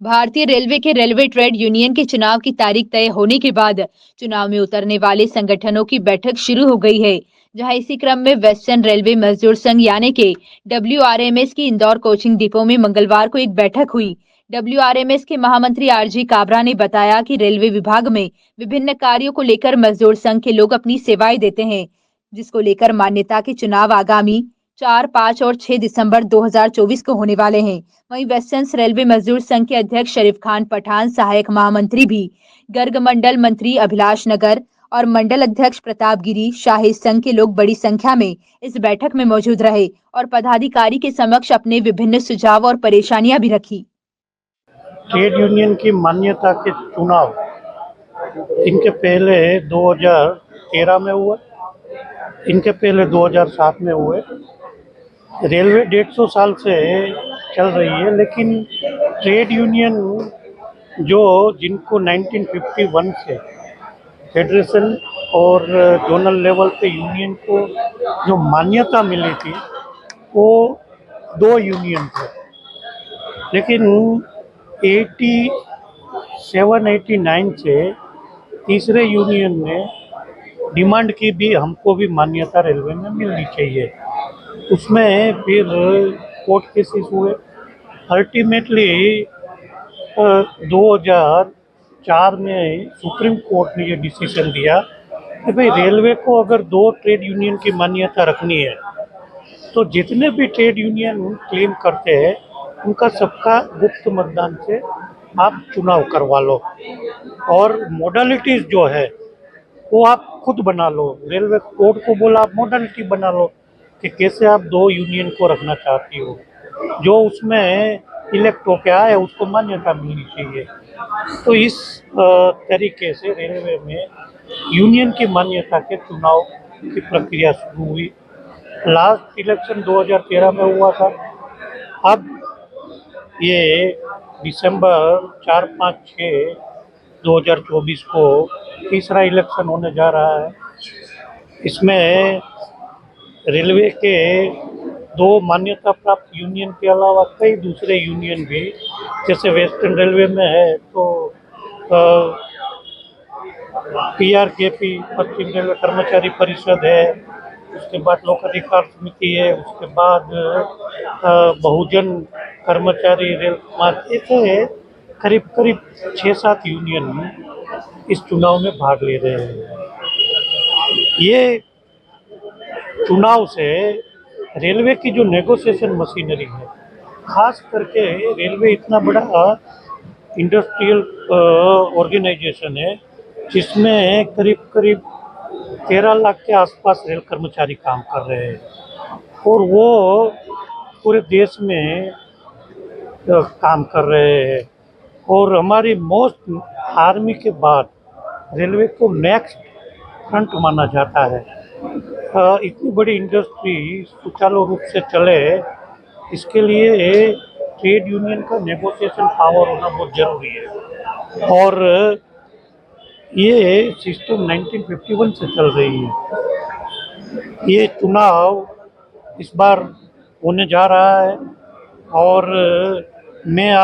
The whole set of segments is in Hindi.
भारतीय रेलवे के रेलवे ट्रेड यूनियन के चुनाव की तारीख तय होने के बाद चुनाव में उतरने वाले संगठनों की बैठक शुरू हो गई है। जहां इसी क्रम में वेस्टर्न रेलवे मजदूर संघ यानी के WRMS की इंदौर कोचिंग डिपो में मंगलवार को एक बैठक हुई। WRMS के महामंत्री RG काबरा ने बताया कि रेलवे विभाग में विभिन्न कार्यों को लेकर मजदूर संघ के लोग अपनी सेवाएं देते हैं, जिसको लेकर मान्यता के चुनाव आगामी 4, 5 और 6 दिसंबर 2024 को होने वाले हैं। वहीं वेस्टर्न रेलवे मजदूर संघ के अध्यक्ष शरीफ खान पठान, सहायक महामंत्री भी गर्ग मंडल मंत्री अभिलाष नगर और मंडल अध्यक्ष प्रताप गिरी शाही संघ के लोग बड़ी संख्या में इस बैठक में मौजूद रहे और पदाधिकारी के समक्ष अपने विभिन्न सुझाव और परेशानियां भी रखी। ट्रेड यूनियन की मान्यता के चुनाव इनके पहले 2013 में हुए, इनके पहले 2007 में हुए। रेलवे 150 साल से चल रही है, लेकिन ट्रेड यूनियन जो जिनको 1951 से फेडरेशन और जोनल लेवल पे यूनियन को जो मान्यता मिली थी वो 2 यूनियन थे। लेकिन 87-89 से तीसरे यूनियन ने डिमांड की भी हमको भी मान्यता रेलवे में मिलनी चाहिए। उसमें फिर कोर्ट केसेस हुए। अल्टीमेटली 2004 में सुप्रीम कोर्ट ने ये डिसीजन दिया कि भाई रेलवे को अगर 2 ट्रेड यूनियन की मान्यता रखनी है तो जितने भी ट्रेड यूनियन क्लेम करते हैं उनका सबका गुप्त मतदान से आप चुनाव करवा लो, और मोडालिटीज़ जो है वो आप खुद बना लो। रेलवे कोर्ट को बोला आप मोडालिटी बना लो कि कैसे आप 2 यूनियन को रखना चाहती हो, जो उसमें इलेक्ट होके आए उसको मान्यता मिलनी चाहिए। तो इस तरीके से रेलवे में यूनियन की मान्यता के चुनाव की प्रक्रिया शुरू हुई। लास्ट इलेक्शन 2013 में हुआ था। अब ये दिसंबर 4, 5, 6, 2024 को तीसरा इलेक्शन होने जा रहा है। इसमें रेलवे के 2 मान्यता प्राप्त यूनियन के अलावा कई दूसरे यूनियन भी, जैसे वेस्टर्न रेलवे में है तो PRKP पश्चिम रेलवे कर्मचारी परिषद है, उसके बाद लोक अधिकार समिति है, उसके बाद बहुजन कर्मचारी रेल समाज, ऐसे करीब करीब 6-7 यूनियन इस चुनाव में भाग ले रहे हैं। ये चुनाव से रेलवे की जो नेगोशिएशन मशीनरी है, खास करके रेलवे इतना बड़ा इंडस्ट्रियल ऑर्गेनाइजेशन है जिसमें करीब करीब 13 लाख के आसपास रेल कर्मचारी काम कर रहे हैं, और वो पूरे देश में काम कर रहे हैं। और हमारी मोस्ट आर्मी के बाद रेलवे को नेक्स्ट फ्रंट माना जाता है। इतनी बड़ी इंडस्ट्री सुचारू रूप से चले, इसके लिए ट्रेड यूनियन का नेगोशिएशन पावर होना बहुत ज़रूरी है। और ये सिस्टम 1951 से चल रही है। ये चुनाव इस बार होने जा रहा है, और मैं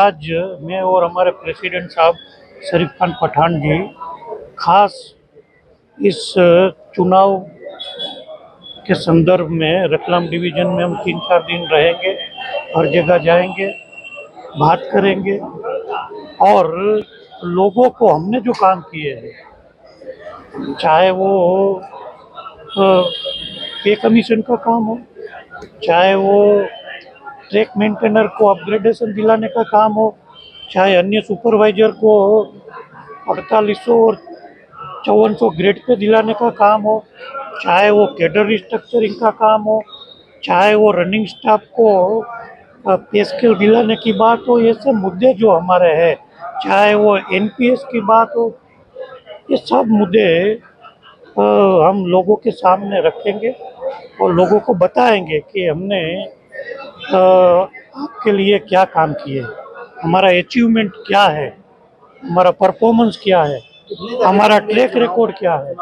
और हमारे प्रेसिडेंट साहब शरीफ खान पठान जी खास इस चुनाव के संदर्भ में रतलाम डिवीज़न में हम 3-4 दिन रहेंगे, हर जगह जाएंगे, बात करेंगे, और लोगों को हमने जो काम किए हैं, चाहे वो पे कमीशन का काम हो, चाहे वो ट्रैक मेंटेनर को अपग्रेडेशन दिलाने का काम हो, चाहे अन्य सुपरवाइजर को 4800 और 5400 ग्रेड पे दिलाने का काम हो, चाहे वो कैडर रिस्ट्रक्चरिंग का काम हो, चाहे वो रनिंग स्टाफ को पे स्केल दिलाने की बात हो, ये सब मुद्दे जो हमारे हैं, चाहे वो NPS की बात हो, ये सब मुद्दे हम लोगों के सामने रखेंगे और लोगों को बताएंगे कि हमने आपके लिए क्या काम किए, हमारा अचीवमेंट क्या है, हमारा परफॉर्मेंस क्या है, हमारा ट्रैक रिकॉर्ड क्या है।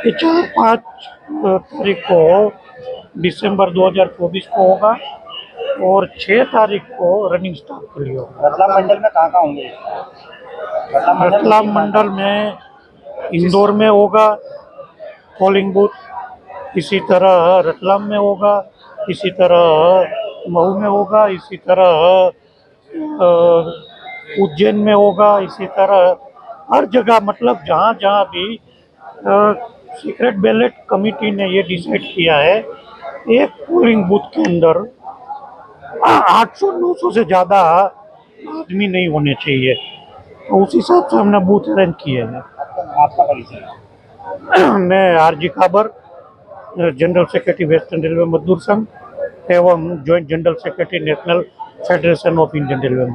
ये 4-5 तारीख को दिसंबर 2024 को होगा। और 6 तारीख को रनिंग स्टार्ट के लिए होगा। रतलाम मंडल में कहाँ कहाँ होंगे? रतलाम मंडल में इंदौर में होगा पोलिंग बूथ, इसी तरह रतलाम में होगा, इसी तरह मऊ में होगा, इसी तरह उज्जैन में होगा, इसी तरह हर जगह, मतलब जहाँ जहाँ भी सीक्रेट बैलेट कमेटी ने ये डिसाइड किया है एक पोलिंग बूथ के अंदर 800-900 से ज़्यादा आदमी नहीं होने चाहिए, तो उस हिसाब से हमने बूथ अरेंज किए हैं। आपका परिचय? मैं RG खाबर, general secretary western railway मजदूर संघ एवं joint general secretary national federation of Indian railway.